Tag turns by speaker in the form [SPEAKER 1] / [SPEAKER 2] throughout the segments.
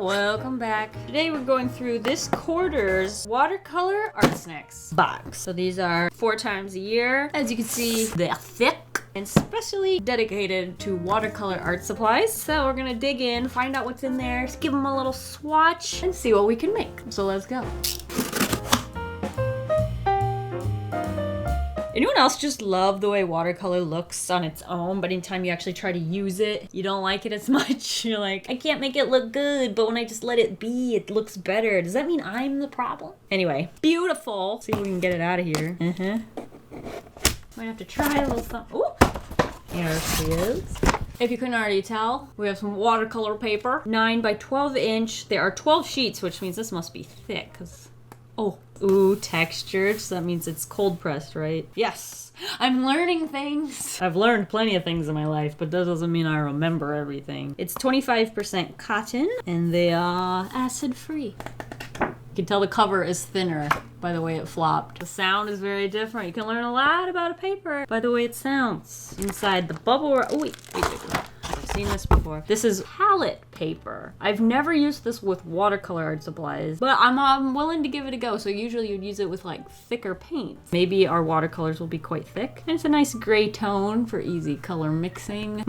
[SPEAKER 1] welcome back. Today we're going through this quarter's watercolor ArtSnacks box. So these are 4 times a year. As you can see, they're thick and specially dedicated to watercolor art supplies. So we're gonna dig in, find out what's in there, just give them a little swatch, and see what we can make. So let's go. Anyone else just love the way watercolor looks on its own, but anytime you actually try to use it, you don't like it as much? You're like, I can't make it look good, but when I just let it be, it looks better. Does that mean I'm the problem? Anyway, beautiful. Let's see if we can get it out of here. Might have to try a little something. Ooh, here she is. If you couldn't already tell, we have some watercolor paper, 9 by 12 inch. There are 12 sheets, which means this must be thick, because, ooh, textured, so that means it's cold pressed, right? Yes, I'm learning things. I've learned plenty of things in my life, but that doesn't mean I remember everything. It's 25% cotton, and they are acid free. You can tell the cover is thinner by the way it flopped. The sound is very different. You can learn a lot about a paper by the way it sounds. Inside the bubble, wait. I've seen this before. This is palette paper. I've never used this with watercolor art supplies, but I'm willing to give it a go. So usually you'd use it with like thicker paints. Maybe our watercolors will be quite thick. And it's a nice gray tone for easy color mixing.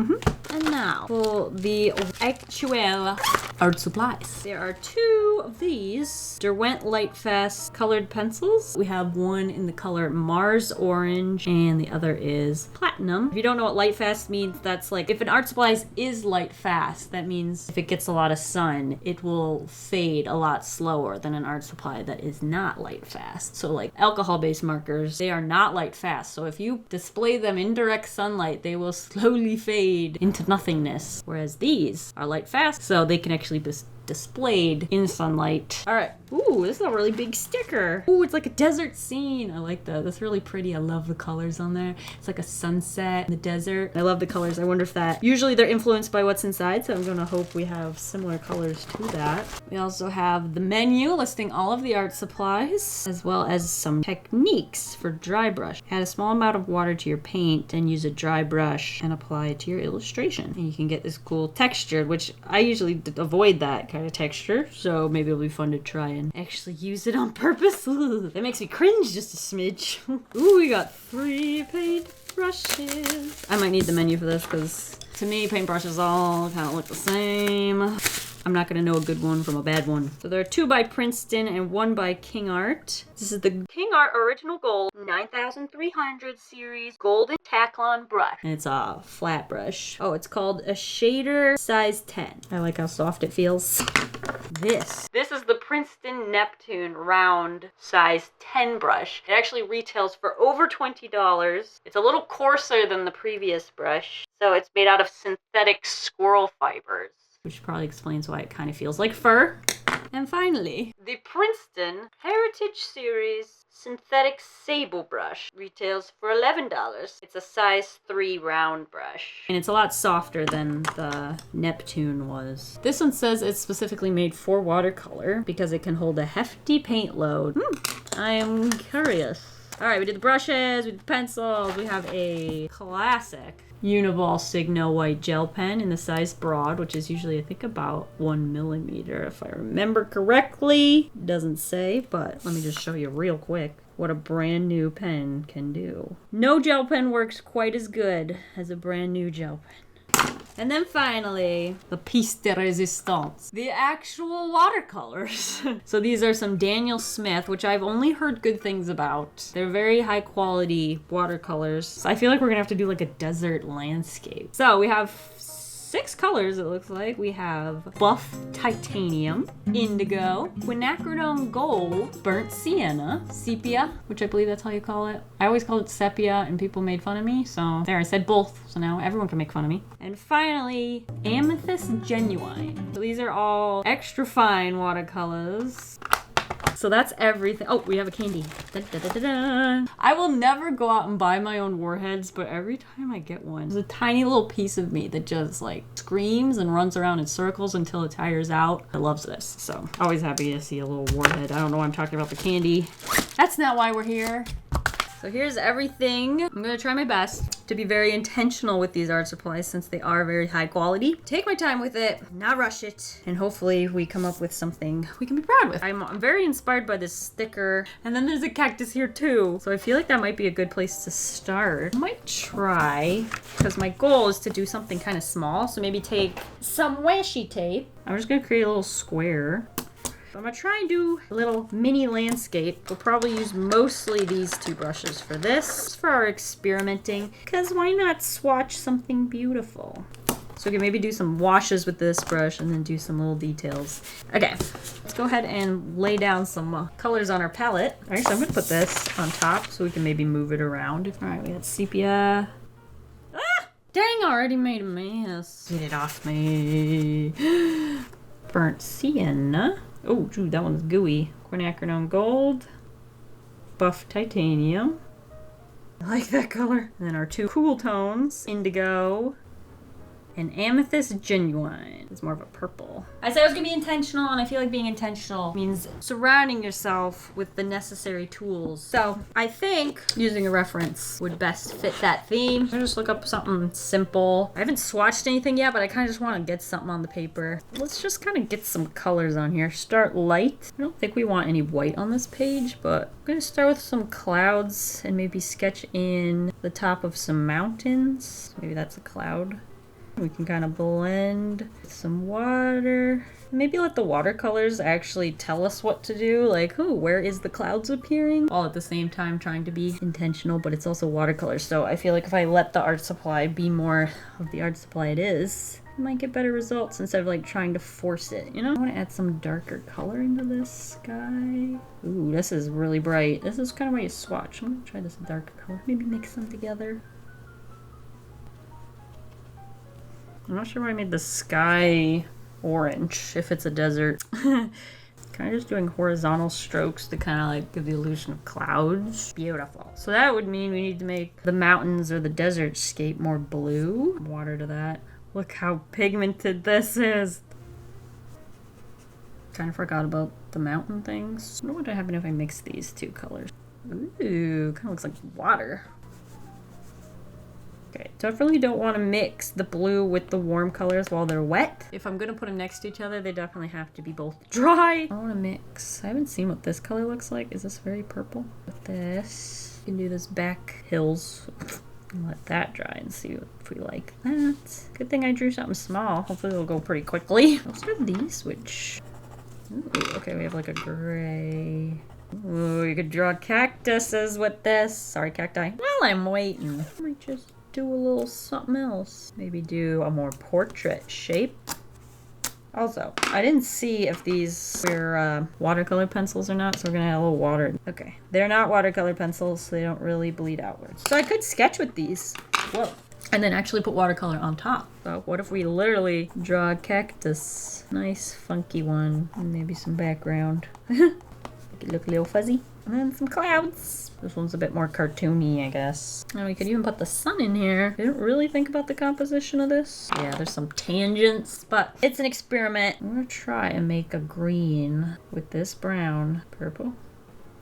[SPEAKER 1] And now for the actual art supplies. There are 2 of these Derwent Lightfast colored pencils. We have one in the color Mars Orange and the other is Platinum. If you don't know what Lightfast means, that's like if an art supply is light fast, that means if it gets a lot of sun, it will fade a lot slower than an art supply that is not light fast. So like alcohol-based markers, they are not light fast. So if you display them in direct sunlight, they will slowly fade into nothingness. Whereas these are light fast, so they can actually be displayed in sunlight. All right. Ooh, this is a really big sticker. Ooh, it's like a desert scene. I like that. That's really pretty. I love the colors on there. It's like a sunset in the desert. I love the colors. I wonder if that... Usually they're influenced by what's inside, so I'm gonna hope we have similar colors to that. We also have the menu listing all of the art supplies, as well as some techniques for dry brush. Add a small amount of water to your paint and use a dry brush and apply it to your illustration. And you can get this cool textured, which I usually avoid that kind of texture, so maybe it'll be fun to try and actually use it on purpose. Ooh, that makes me cringe just a smidge. Ooh, we got 3 paint brushes. I might need the menu for this because to me paintbrushes all kind of look the same. I'm not gonna know a good one from a bad one. So there are 2 by Princeton and 1 by King Art. This is the King Art Original Gold 9300 series golden Taklon brush. And it's a flat brush. Oh, it's called a shader size 10. I like how soft it feels. This is the Princeton Neptune round size 10 brush. It actually retails for over $20. It's a little coarser than the previous brush. So it's made out of synthetic squirrel fibers, which probably explains why it kind of feels like fur. And finally, the Princeton Heritage Series Synthetic Sable Brush retails for $11. It's a size 3 round brush. And it's a lot softer than the Neptune was. This one says it's specifically made for watercolor because it can hold a hefty paint load. I am curious. All right, we did the brushes, we did the pencils, we have a classic Uniball Signo white gel pen in the size broad, which is usually I think about 1 millimeter if I remember correctly. Doesn't say, but let me just show you real quick what a brand new pen can do. No gel pen works quite as good as a brand new gel pen. And then finally, the piece de resistance, the actual watercolors. So these are some Daniel Smith, which I've only heard good things about. They're very high quality watercolors. So I feel like we're gonna have to do like a desert landscape. So we have 6 colors, it looks like. We have Buff Titanium, Indigo, Quinacridone Gold, Burnt Sienna, Sepia, which I believe that's how you call it. I always called it Sepia and people made fun of me, so there, I said both, so now everyone can make fun of me. And finally, Amethyst Genuine. So these are all extra fine watercolors. So that's everything. Oh, we have a candy. Dun, dun, dun, dun, dun. I will never go out and buy my own warheads, but every time I get one, there's a tiny little piece of me that just like screams and runs around in circles until it tires out. I loves this. So always happy to see a little warhead. I don't know why I'm talking about the candy. That's not why we're here. So here's everything. I'm gonna try my best to be very intentional with these art supplies since they are very high quality. Take my time with it, not rush it, and hopefully we come up with something we can be proud with. I'm very inspired by this sticker, and then there's a cactus here too. So I feel like that might be a good place to start. I might try, because my goal is to do something kind of small. So maybe take some washi tape. I'm just gonna create a little square. I'm gonna try and do a little mini landscape. We'll probably use mostly these two brushes for this, just for our experimenting, because why not swatch something beautiful? So we can maybe do some washes with this brush and then do some little details. Okay, let's go ahead and lay down some colors on our palette. All right, so I'm gonna put this on top so we can maybe move it around. All right, we got sepia. Ah! Dang, I already made a mess. Get it off me. Burnt sienna. Oh, dude, that one's gooey. Quinacridone gold. Buff titanium. I like that color. And then our two cool tones. Indigo. And amethyst genuine. It's more of a purple. I said I was gonna be intentional, and I feel like being intentional means surrounding yourself with the necessary tools. So I think using a reference would best fit that theme. I just look up something simple. I haven't swatched anything yet, but I kind of just want to get something on the paper. Let's just kind of get some colors on here. Start light. I don't think we want any white on this page, but I'm gonna start with some clouds and maybe sketch in the top of some mountains. Maybe that's a cloud. We can kind of blend with some water. Maybe let the watercolors actually tell us what to do. Like, ooh, where is the clouds appearing? All at the same time trying to be intentional, but it's also watercolors. So I feel like if I let the art supply be more of the art supply it is, I might get better results instead of like trying to force it, you know? I want to add some darker color into this sky. Ooh, this is really bright. This is kind of why you swatch. I'm gonna try this darker color. Maybe mix them together. I'm not sure why I made the sky orange, if it's a desert. Kind of just doing horizontal strokes to kind of like give the illusion of clouds. Beautiful. So that would mean we need to make the mountains or the desert scape more blue. Water to that. Look how pigmented this is. Kind of forgot about the mountain things. I wonder what would happen if I mix these two colors. Ooh, kind of looks like water. Okay, definitely don't want to mix the blue with the warm colors while they're wet. If I'm gonna put them next to each other, they definitely have to be both dry. I want to mix. I haven't seen what this color looks like. Is this very purple? With this, you can do this back hills. And let that dry and see if we like that. Good thing I drew something small. Hopefully it'll go pretty quickly. Let's have these, which... Ooh, okay, we have like a gray. Ooh, you could draw cactuses with this. Sorry, cacti. While I'm waiting, let me just do a little something else. Maybe do a more portrait shape. Also, I didn't see if these were watercolor pencils or not, so we're gonna add a little water. Okay, they're not watercolor pencils, so they don't really bleed outwards. So I could sketch with these. Whoa. And then actually put watercolor on top. So what if we literally draw a cactus? Nice funky one. And maybe some background. Make it look a little fuzzy. And then some clouds. This one's a bit more cartoony, I guess. And we could even put the sun in here. I didn't really think about the composition of this. Yeah, there's some tangents, but it's an experiment. I'm gonna try and make a green with this brown. Purple?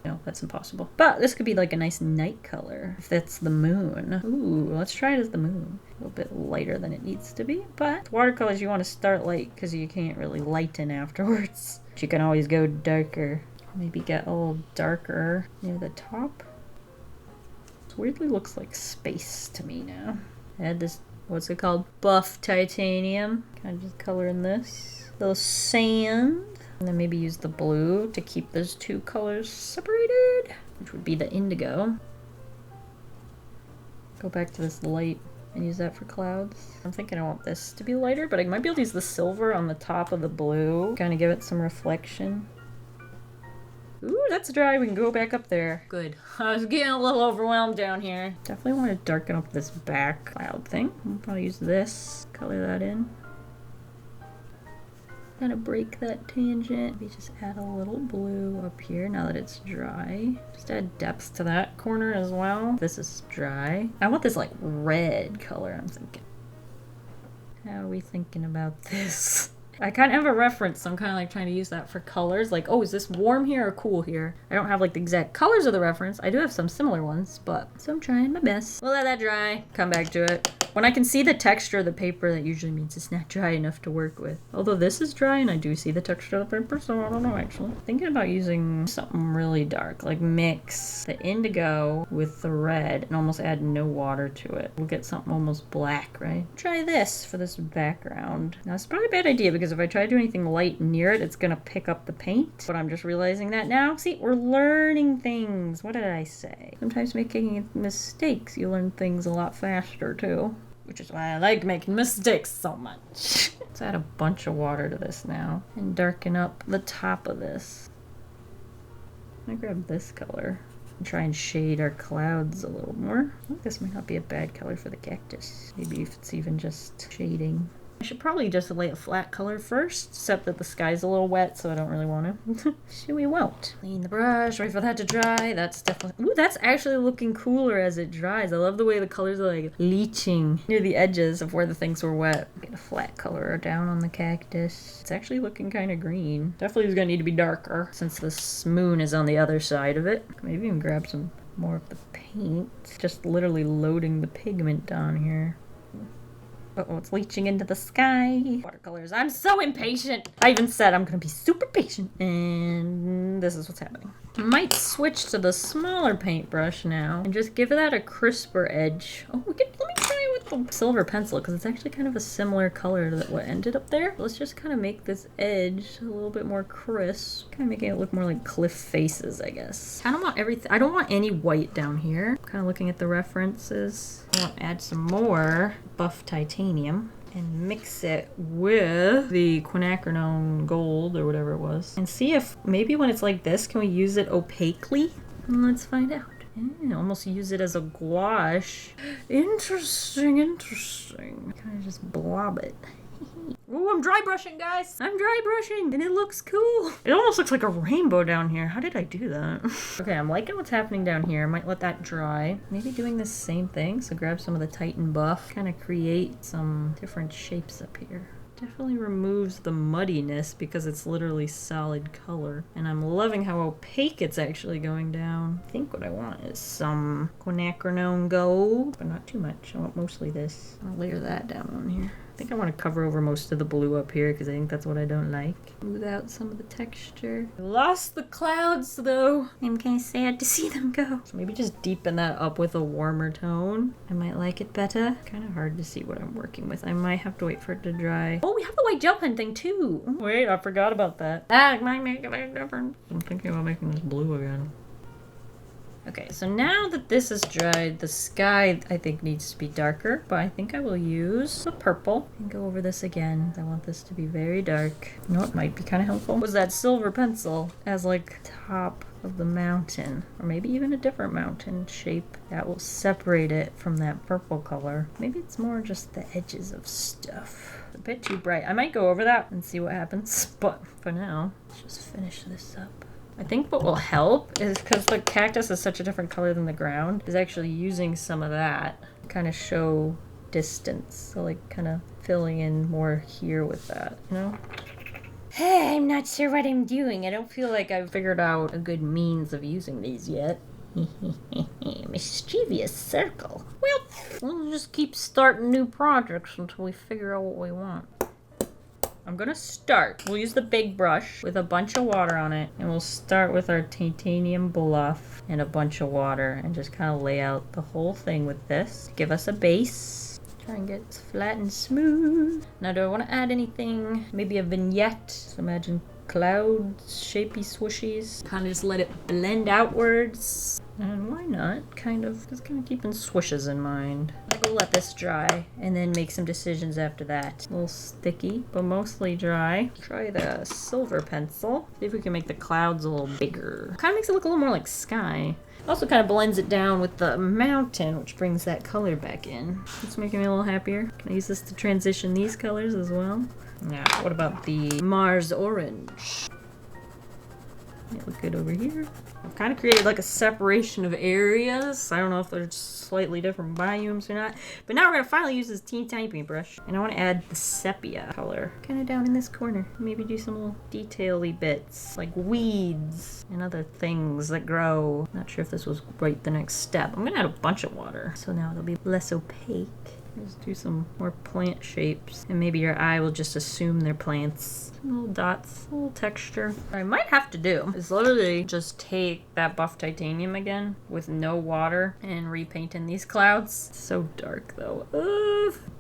[SPEAKER 1] No, that's impossible. But this could be like a nice night color if that's the moon. Ooh, let's try it as the moon. A little bit lighter than it needs to be, but watercolors you want to start light because you can't really lighten afterwards. But you can always go darker. Maybe get a little darker near the top. This weirdly looks like space to me now. Add this, what's it called? Buff titanium. Kind of just color in this. Little sand. And then maybe use the blue to keep those two colors separated, which would be the indigo. Go back to this light and use that for clouds. I'm thinking I want this to be lighter, but I might be able to use the silver on the top of the blue. Kind of give it some reflection. Ooh, that's dry. We can go back up there. Good. I was getting a little overwhelmed down here. Definitely want to darken up this back cloud thing. I'll probably use this. Color that in. Kind of break that tangent. Maybe just add a little blue up here now that it's dry. Just add depth to that corner as well. This is dry. I want this like red color, I'm thinking. How are we thinking about this? I kind of have a reference, so I'm kind of like trying to use that for colors. Like, oh, is this warm here or cool here? I don't have like the exact colors of the reference. I do have some similar ones, but so I'm trying my best. We'll let that dry, come back to it. When I can see the texture of the paper, that usually means it's not dry enough to work with. Although this is dry and I do see the texture of the paper, so I don't know actually. Thinking about using something really dark, like mix the indigo with the red and almost add no water to it. We'll get something almost black, right? Try this for this background. Now it's probably a bad idea because if I try to do anything light near it, it's gonna pick up the paint. But I'm just realizing that now. See, we're learning things. What did I say? Sometimes making mistakes, you learn things a lot faster too. Which is why I like making mistakes so much. Let's add a bunch of water to this now and darken up the top of this. I'm gonna grab this color and try and shade our clouds a little more. I think this might not be a bad color for the cactus. Maybe if it's even just shading. I should probably just lay a flat color first, except that the sky's a little wet, so I don't really want to. So we won't. Clean the brush, wait for that to dry. That's definitely... Ooh, that's actually looking cooler as it dries. I love the way the colors are like leaching near the edges of where the things were wet. Get a flat color down on the cactus. It's actually looking kind of green. Definitely is going to need to be darker since this moon is on the other side of it. Maybe even grab some more of the paint. Just literally loading the pigment down here. Uh-oh, it's leaching into the sky. Watercolors. I'm so impatient. I even said I'm going to be super patient. And this is what's happening. I might switch to the smaller paintbrush now and just give that a crisper edge. Oh, let me try with the silver pencil because it's actually kind of a similar color to what ended up there. Let's just kind of make this edge a little bit more crisp. Kind of making it look more like cliff faces, I guess. I don't want everything. I don't want any white down here. Kind of looking at the references. I want to add some more buff titanium and mix it with the quinacridone gold or whatever it was and see if maybe when it's like this, can we use it opaquely? Let's find out. And almost use it as a gouache. Interesting. Kind of just blob it. Ooh, I'm dry brushing, guys. I'm dry brushing, and it looks cool. It almost looks like a rainbow down here. How did I do that? Okay, I'm liking what's happening down here. I might let that dry. Maybe doing the same thing. So grab some of the Titan buff, kind of create some different shapes up here. Definitely removes the muddiness because it's literally solid color. And I'm loving how opaque it's actually going down. I think what I want is some quinacridone gold, but not too much. I want mostly this. I'll layer that down on here. I think I want to cover over most of the blue up here because I think that's what I don't like. Smooth out some of the texture. I lost the clouds though. I'm kind of sad to see them go. So maybe just deepen that up with a warmer tone. I might like it better. Kind of hard to see what I'm working with. I might have to wait for it to dry. Oh, we have the white gel pen thing too. Wait, I forgot about that. That might make a big difference. I'm thinking about making this blue again. Okay, so now that this is dried, the sky I think needs to be darker, but I think I will use the purple and go over this again. I want this to be very dark. You know what might be kind of helpful? Was that silver pencil as like top of the mountain, or maybe even a different mountain shape that will separate it from that purple color. Maybe it's more just the edges of stuff. It's a bit too bright. I might go over that and see what happens, but for now, let's just finish this up. I think what will help is, because the cactus is such a different color than the ground, is actually using some of that to kind of show distance. So like kind of filling in more here with that, you know? Hey, I'm not sure what I'm doing. I don't feel like I've figured out a good means of using these yet. Mischievous circle. Well, we'll just keep starting new projects until we figure out what we want. I'm gonna start. We'll use the big brush with a bunch of water on it, and we'll start with our titanium bluff and a bunch of water and just kind of lay out the whole thing with this. Give us a base. Try and get it flat and smooth. Now, do I want to add anything? Maybe a vignette. So imagine clouds, shapey swooshies. Kind of just let it blend outwards. And why not? Just kind of keeping swishes in mind. I'm gonna let this dry and then make some decisions after that. A little sticky, but mostly dry. Try the silver pencil. See if we can make the clouds a little bigger. Kind of makes it look a little more like sky. Also kind of blends it down with the mountain, which brings that color back in. It's making me a little happier. Can I use this to transition these colors as well? Now, what about the Mars orange? Might look good over here. I've kind of created like a separation of areas. I don't know if they're slightly different biomes or not. But now we're gonna finally use this teeny tiny paintbrush. And I want to add the sepia color kind of down in this corner. Maybe do some little detail-y bits like weeds and other things that grow. Not sure if this was right the next step. I'm gonna add a bunch of water. So now it'll be less opaque. Just do some more plant shapes. And maybe your eye will just assume they're plants. Little dots, little texture. What I might have to do is literally just take that buff titanium again with no water and repaint in these clouds. It's so dark though.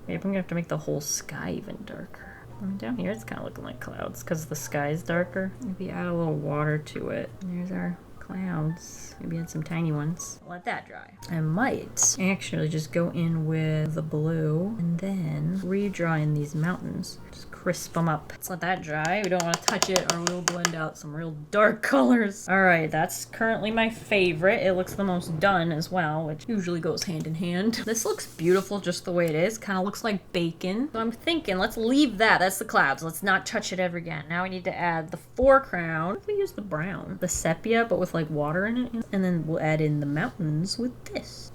[SPEAKER 1] Maybe I'm gonna have to make the whole sky even darker. Down here it's kind of looking like clouds because the sky is darker. Maybe add a little water to it. There's our clouds. Maybe add some tiny ones. Let that dry. I might actually just go in with the blue and then redraw in these mountains. Just crisp them up. Let's let that dry. We don't want to touch it or we'll blend out some real dark colors. All right, that's currently my favorite. It looks the most done as well, which usually goes hand in hand. This looks beautiful just the way it is. Kind of looks like bacon. So I'm thinking, let's leave that. That's the clouds. Let's not touch it ever again. Now we need to add the foreground. If we use the brown, the sepia, but with like water in it. And then we'll add in the mountains with this.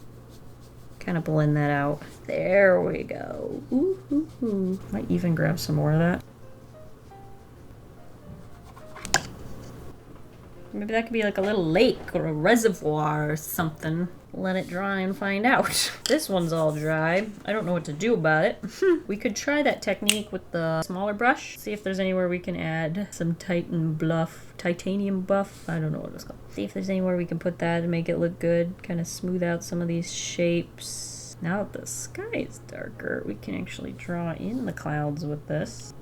[SPEAKER 1] Kind of blend that out. There we go. Ooh, ooh, ooh. Might even grab some more of that. Maybe that could be like a little lake or a reservoir or something. Let it dry and find out. This one's all dry. I don't know what to do about it. We could try that technique with the smaller brush. See if there's anywhere we can add some titanium buff. I don't know what it's called. See if there's anywhere we can put that and make it look good. Kind of smooth out some of these shapes. Now that the sky is darker, we can actually draw in the clouds with this.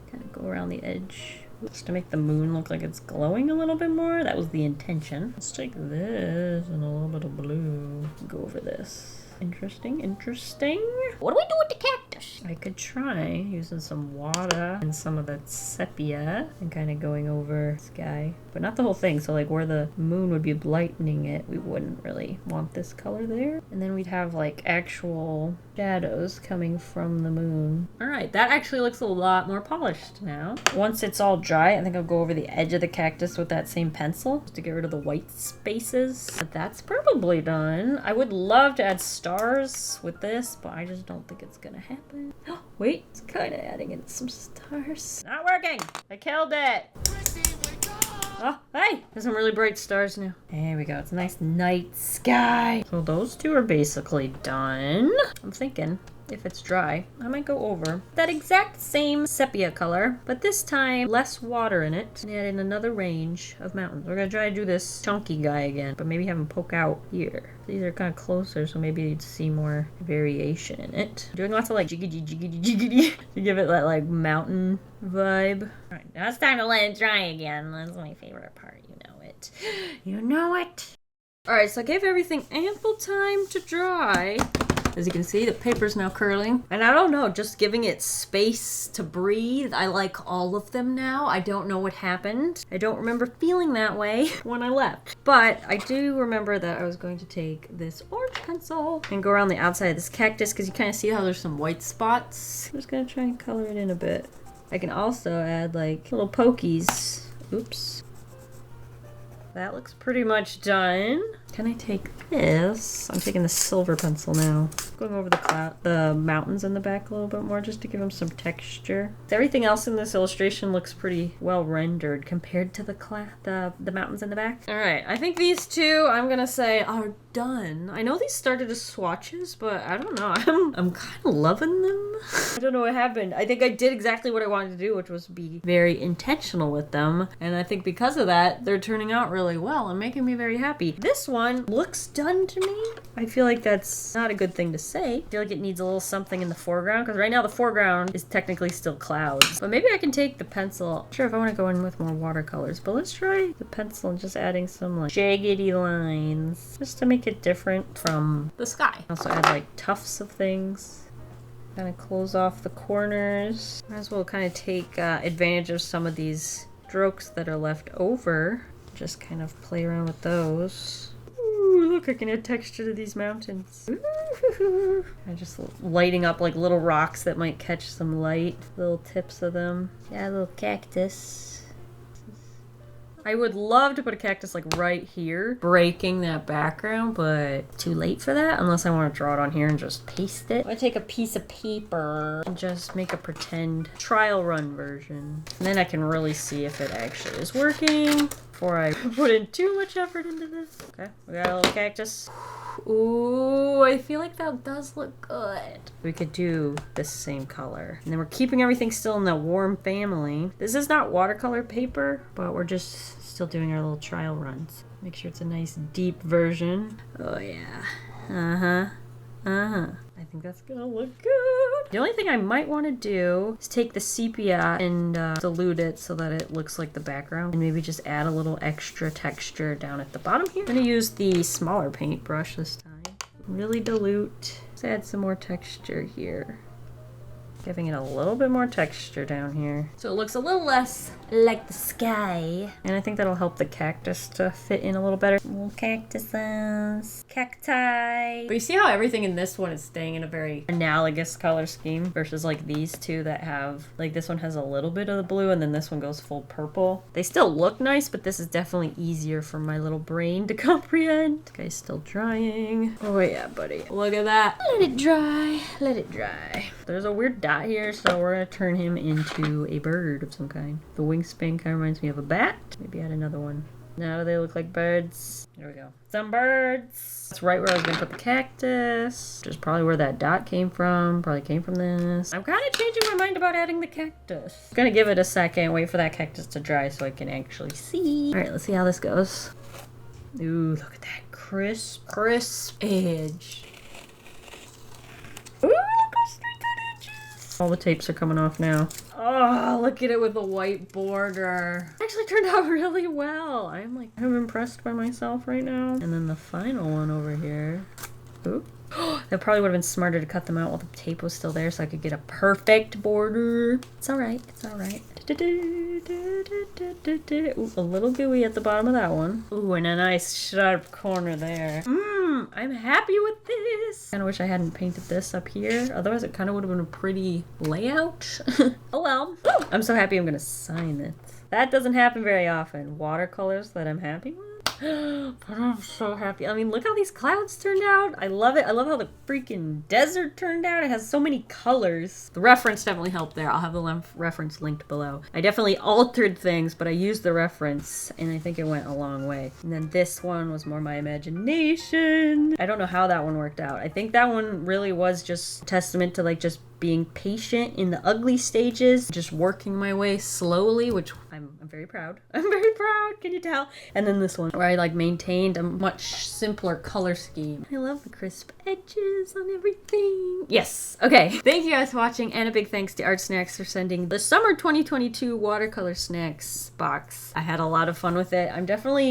[SPEAKER 1] Kind of go around the edge. Just to make the moon look like it's glowing a little bit more. That was the intention. Let's take this and a little bit of blue. Go over this. Interesting, interesting. What do we do with the cactus? I could try using some water and some of that sepia and kind of going over sky, but not the whole thing. So like where the moon would be lightening it, we wouldn't really want this color there. And then we'd have like actual shadows coming from the moon. All right, that actually looks a lot more polished now. Once it's all dry, I think I'll go over the edge of the cactus with that same pencil just to get rid of the white spaces. But that's probably done. I would love to add stars with this, but I just don't think it's gonna happen. Oh, wait, it's kind of adding in some stars. Not working. I killed it. Oh, hey, there's some really bright stars now. There we go. It's a nice night sky. So those two are basically done. I'm thinking if it's dry, I might go over that exact same sepia color, but this time less water in it, and add in another range of mountains. We're gonna try to do this chunky guy again, but maybe have him poke out here. These are kind of closer, so maybe you'd see more variation in it. Doing lots of like jiggity jiggity jiggity to give it that like mountain vibe. All right, now it's time to let it dry again. That's my favorite part. You know it. You know it. All right, so I gave everything ample time to dry. As you can see, the paper's now curling. And I don't know, just giving it space to breathe. I like all of them now. I don't know what happened. I don't remember feeling that way when I left. But I do remember that I was going to take this orange pencil and go around the outside of this cactus because you kind of see how there's some white spots. I'm just gonna try and color it in a bit. I can also add like little pokies. Oops. That looks pretty much done. Can I take this? I'm taking the silver pencil now. Going over the mountains in the back a little bit more just to give them some texture. Everything else in this illustration looks pretty well rendered compared to the mountains in the back. All right, I think these two I'm gonna say are done. I know these started as swatches, but I don't know. I'm kind of loving them. I don't know what happened. I think I did exactly what I wanted to do, which was be very intentional with them. And I think because of that, they're turning out really well and making me very happy. This one looks done to me. I feel like that's not a good thing to say. I feel like it needs a little something in the foreground because right now the foreground is technically still clouds. But maybe I can take the pencil. I'm not sure if I want to go in with more watercolors, but let's try the pencil and just adding some like jaggedy lines just to make it different from the sky. Also add like tufts of things. Kind of close off the corners. Might as well kind of take advantage of some of these strokes that are left over. Just kind of play around with those. Ooh, look, I can add texture to these mountains. Ooh. I'm just lighting up like little rocks that might catch some light. Little tips of them. Yeah, a little cactus. I would love to put a cactus like right here, breaking that background, but too late for that unless I want to draw it on here and just paste it. I'm gonna take a piece of paper and just make a pretend trial run version. And then I can really see if it actually is working before I put in too much effort into this. Okay, we got a little cactus. Ooh, I feel like that does look good. We could do this same color. And then we're keeping everything still in the warm family. This is not watercolor paper, but we're just still doing our little trial runs. Make sure it's a nice deep version. Oh yeah. I think that's gonna look good. The only thing I might want to do is take the sepia and dilute it so that it looks like the background, and maybe just add a little extra texture down at the bottom here. I'm gonna use the smaller paintbrush this time. Really dilute. Let's add some more texture here. Giving it a little bit more texture down here. So it looks a little less like the sky. And I think that'll help the cactus to fit in a little better. Little cactuses. Cacti. But you see how everything in this one is staying in a very analogous color scheme versus like these two that have, like this one has a little bit of the blue and then this one goes full purple. They still look nice, but this is definitely easier for my little brain to comprehend. This guy's still drying. Oh yeah, buddy. Look at that. Let it dry. Let it dry. There's a weird dot here, so we're gonna turn him into a bird of some kind. The wingspan kind of reminds me of a bat. Maybe add another one. Now do they look like birds? There we go. Some birds. That's right where I was gonna put the cactus, which is probably where that dot came from. Probably came from this. I'm kind of changing my mind about adding the cactus. I'm gonna give it a second, wait for that cactus to dry so I can actually see. All right, let's see how this goes. Ooh, look at that crisp edge. Ooh, all the tapes are coming off now. Oh, look at it with the white border. It actually turned out really well. I'm impressed by myself right now. And then the final one over here. Ooh. That probably would have been smarter to cut them out while the tape was still there so I could get a perfect border. It's all right. It's all right. Ooh, a little gooey at the bottom of that one. Ooh, and a nice sharp corner there. I'm happy with this. Kind of wish I hadn't painted this up here. Otherwise, it kind of would have been a pretty layout. Oh well. Ooh, I'm so happy I'm going to sign it. That doesn't happen very often. Watercolors that I'm happy with. But I'm so happy. I mean, look how these clouds turned out. I love it. I love how the freaking desert turned out. It has so many colors. The reference definitely helped there. I'll have the reference linked below. I definitely altered things, but I used the reference, and I think it went a long way. And then this one was more my imagination. I don't know how that one worked out. I think that one really was just a testament to like just being patient in the ugly stages, just working my way slowly, which I'm very proud. I'm very proud, can you tell? And then this one where I like maintained a much simpler color scheme. I love the crisp edges on everything. Yes, okay. Thank you guys for watching, and a big thanks to ArtSnacks for sending the summer 2022 watercolor snacks box. I had a lot of fun with it.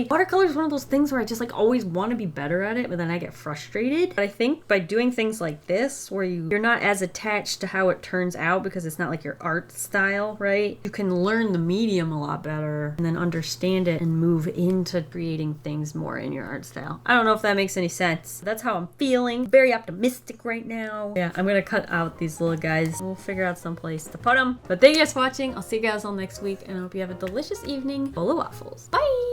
[SPEAKER 1] Watercolor is one of those things where I just like always want to be better at it, but then I get frustrated. But I think by doing things like this, where you're not as attached to how it turns out because it's not like your art style, right? You can learn the medium a lot better and then understand it and move into creating things more in your art style. I don't know if that makes any sense. That's how I'm feeling. Very optimistic right now. Yeah, I'm gonna cut out these little guys. We'll figure out some place to put them. But thank you guys for watching. I'll see you guys all next week, and I hope you have a delicious evening full of waffles. Bye!